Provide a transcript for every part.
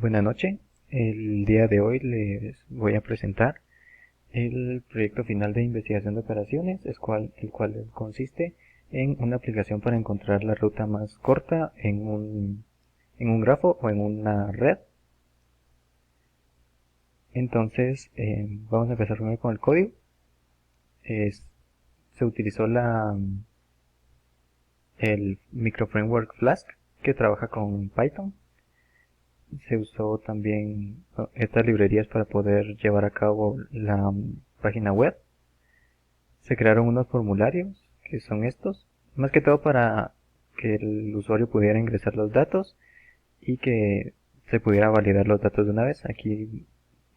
Buenas noches. El día de hoy les voy a presentar el proyecto final de investigación de operaciones, el cual consiste en una aplicación para encontrar la ruta más corta en un grafo o en una red. Entonces, vamos a empezar primero con el código. Se utilizó el microframework Flask, que trabaja con Python. Se usó también estas librerías para poder llevar a cabo la página web. Se crearon unos formularios, que son estos, más que todo para que el usuario pudiera ingresar los datos y que se pudiera validar los datos de una vez. Aquí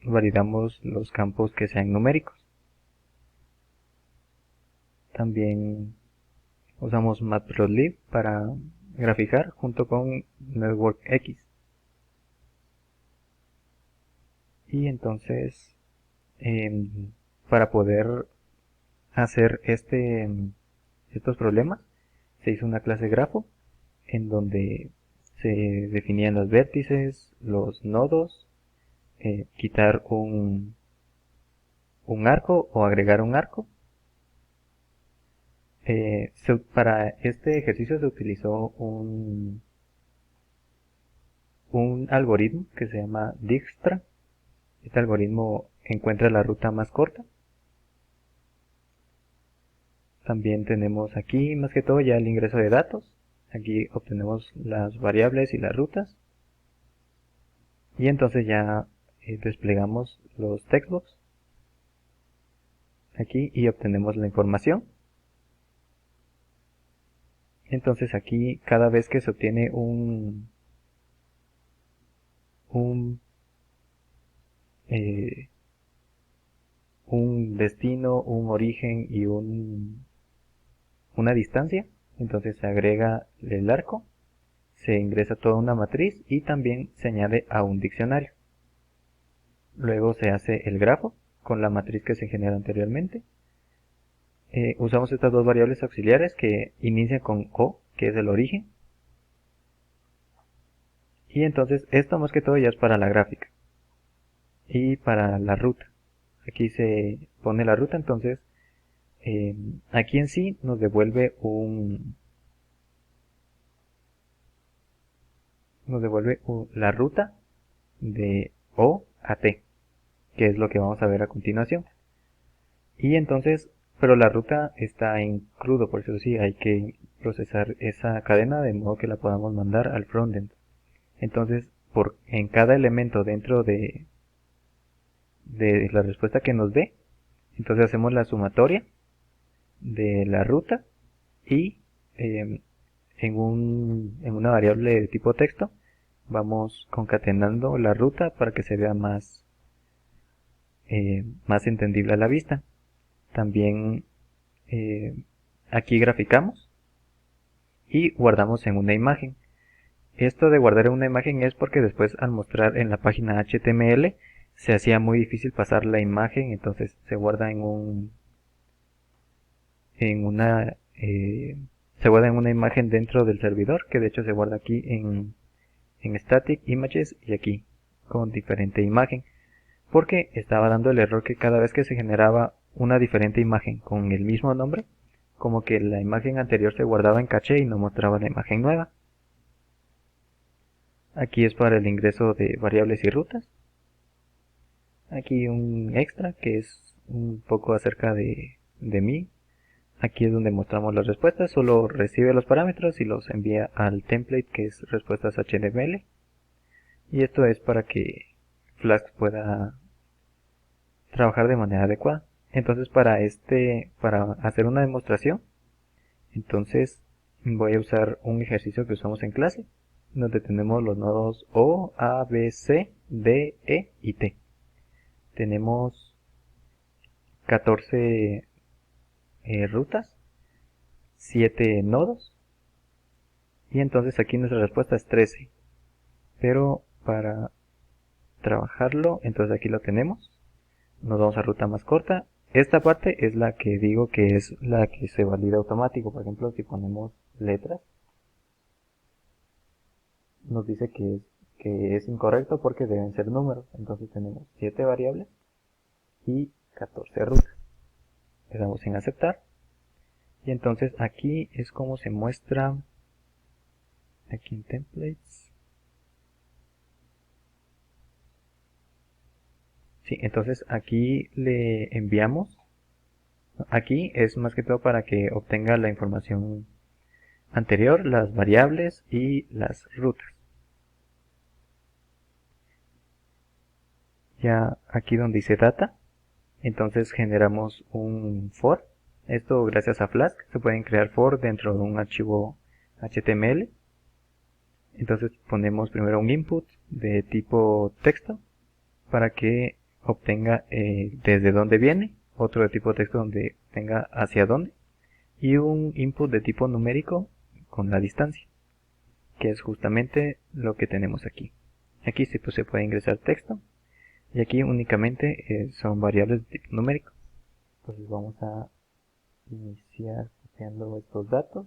validamos los campos que sean numéricos. También usamos Matplotlib para graficar junto con NetworkX. Y entonces, para poder hacer estos problemas, se hizo una clase grafo en donde se definían los vértices, los nodos, quitar un arco o agregar un arco. Para este ejercicio se utilizó un algoritmo que se llama Dijkstra. Este algoritmo encuentra la ruta más corta. También tenemos aquí más que todo ya el ingreso de datos. Aquí obtenemos las variables y las rutas. Y entonces ya desplegamos los textbox aquí y obtenemos la información. Entonces aquí cada vez que se obtiene un, eh, un destino, un origen y una distancia, entonces se agrega el arco, se ingresa toda una matriz y también se añade a un diccionario. Luego se hace el grafo con la matriz que se generó anteriormente. Usamos estas dos variables auxiliares que inician con O, que es el origen. Y entonces esto más que todo ya es para la gráfica. Y para la ruta. Aquí se pone la ruta, entonces aquí en sí nos devuelve la ruta de O a T, que es lo que vamos a ver a continuación. Y entonces, pero la ruta está en crudo, por eso sí, hay que procesar esa cadena de modo que la podamos mandar al frontend. Entonces, en cada elemento dentro de la respuesta que nos dé, entonces hacemos la sumatoria de la ruta y en una variable de tipo texto vamos concatenando la ruta para que se vea más entendible a la vista. También aquí graficamos y guardamos en una imagen. Esto de guardar en una imagen es porque después al mostrar en la página HTML se hacía muy difícil pasar la imagen, entonces se guarda en una se guarda en una imagen dentro del servidor, que de hecho se guarda aquí en Static Images y aquí con diferente imagen, porque estaba dando el error que cada vez que se generaba una diferente imagen con el mismo nombre, como que la imagen anterior se guardaba en caché y no mostraba la imagen nueva. Aquí es para el ingreso de variables y rutas. Aquí un extra que es un poco acerca de mí. Aquí es donde mostramos las respuestas, solo recibe los parámetros y los envía al template que es respuestas HTML. Y esto es para que Flask pueda trabajar de manera adecuada. Entonces para hacer una demostración, entonces voy a usar un ejercicio que usamos en clase, donde tenemos los nodos O, A, B, C, D, E y T. Tenemos 14 rutas, 7 nodos, y entonces aquí nuestra respuesta es 13. Pero para trabajarlo, entonces aquí lo tenemos. Nos vamos a ruta más corta. Esta parte es la que digo que es la que se valida automático. Por ejemplo, si ponemos letras, nos dice que es incorrecto porque deben ser números. Entonces tenemos 7 variables y 14 rutas. Le damos en aceptar. Y entonces aquí es como se muestra aquí en templates. Sí, entonces aquí le enviamos. Aquí es más que todo para que obtenga la información anterior, las variables y las rutas. Ya aquí donde dice data, entonces generamos un for. Esto gracias a Flask se pueden crear for dentro de un archivo HTML. Entonces ponemos primero un input de tipo texto para que obtenga desde dónde viene, otro de tipo texto donde tenga hacia dónde, y un input de tipo numérico con la distancia, que es justamente lo que tenemos aquí. Aquí sí pues, se puede ingresar texto, y aquí únicamente son variables de tipo numérico. Entonces vamos a iniciar copiando estos datos.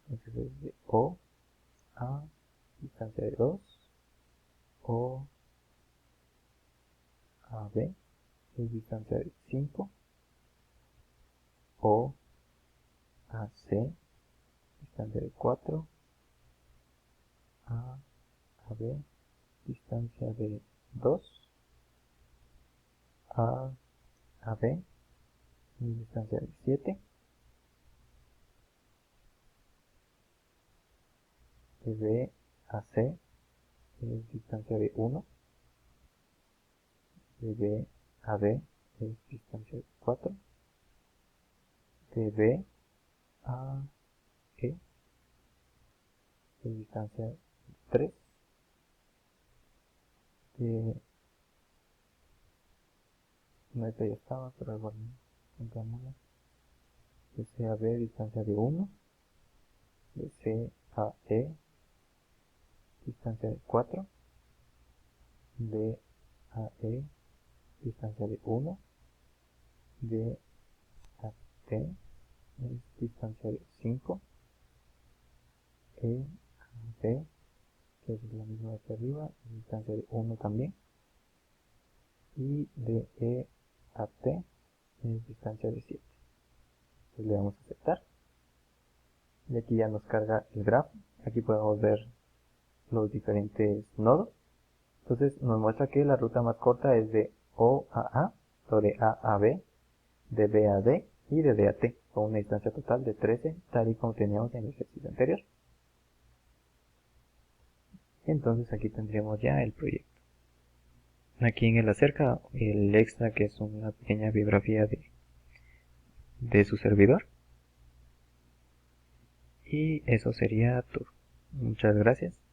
Entonces es de O a distancia de 2, O a B es distancia de 5, O a C distancia de 4, A B distancia de 2, A B distancia de 7, de B a C es distancia de 1, de B a D es distancia de 4, de B a E es distancia de 3, de no, esta ya estaba, pero igual contámosla, de C a B distancia de 1, de C a E distancia de 4, de a E distancia de 1, de a T es distancia de 5, E a D, que es la misma de aquí arriba, es distancia de 1 también, y de E a T es distancia de 7. Entonces le damos a aceptar. Y aquí ya nos carga el grafo. Aquí podemos ver los diferentes nodos. Entonces nos muestra que la ruta más corta es de O a A, o de A a B, de B a D y de D a T, con una distancia total de 13, tal y como teníamos en el ejercicio anterior. Entonces aquí tendríamos ya el proyecto. Aquí en el acerca, el extra, que es una pequeña biografía de su servidor. Y eso sería todo. Muchas gracias.